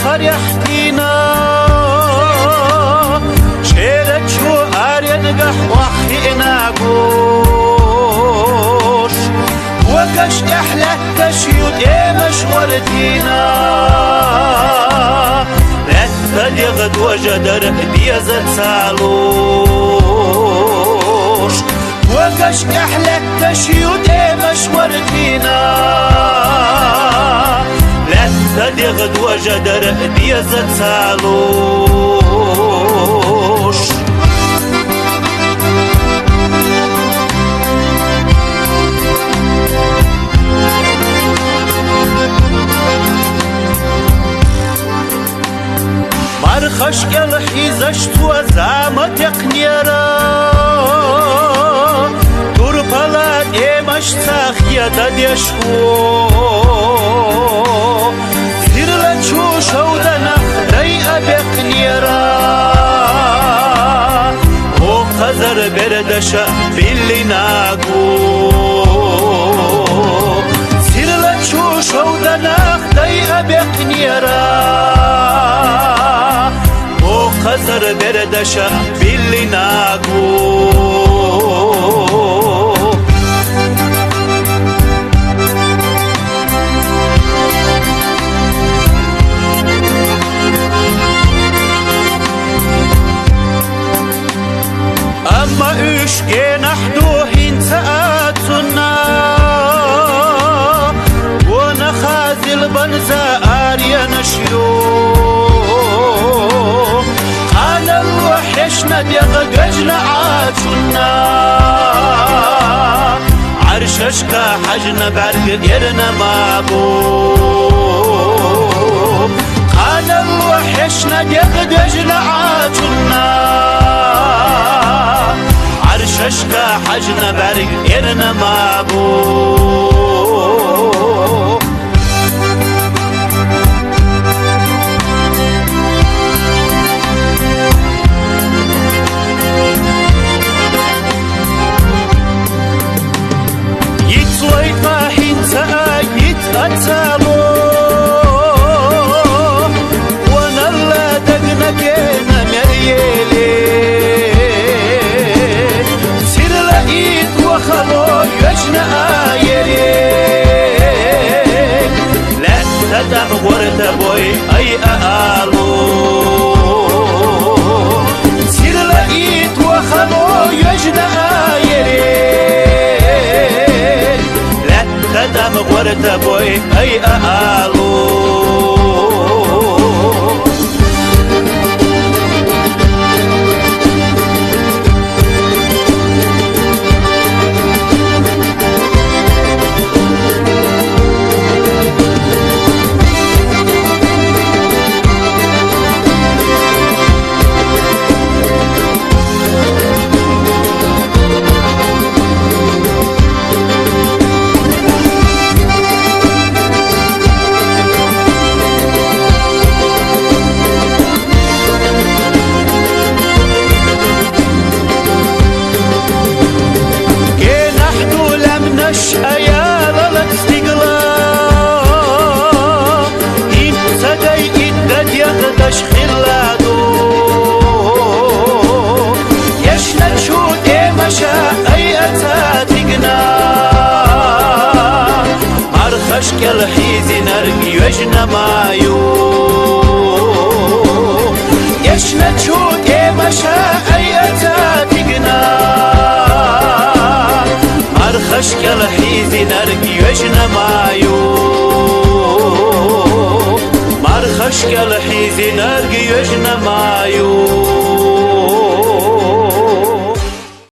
خريحتينا شيرت شو أرينقح وحينا قوش وكش إحلى تشيود مشورتينا لأتدي غد وجدر ديزت سالوش وكش إحلى تشيود مشورتينا لأتدي غد وجدر ديزت سالوش مرخش الحيزش توزامت يقنيرا تربلات إيمش ساخية داديشو سيرلت شو شودنا ريئة بقنيرا وقزر بردشا باللي ناقو سيرلت شو شودنا ريئة بقنيرا قزر بردشا باللي ناقو أما إشكي نحدو هين ساعتنا ونخازي البنزا آريا نشيو وحشنا ديغجنا عاجنا عرششكا حجنا برق إرنا مابو قال وحشنا ديغجنا عاجنا عرششكا حجنا برق إرنا مابو أتسالو ونلا دقنا كينا مريلي سير لقيت وخلو يجنا آيري لا تدم غورت بوي أي أقالو سير لقيت وخلو يجنا آيري قدم غورت بوي أي أقالو أشكال حيزي نرقي وجنا مايو يشنا تشوت مشا أي أتاتقنا أرخشكال حيزي نرقي وجنا مايو مرخشكال حيزي نرقي وجنا مايو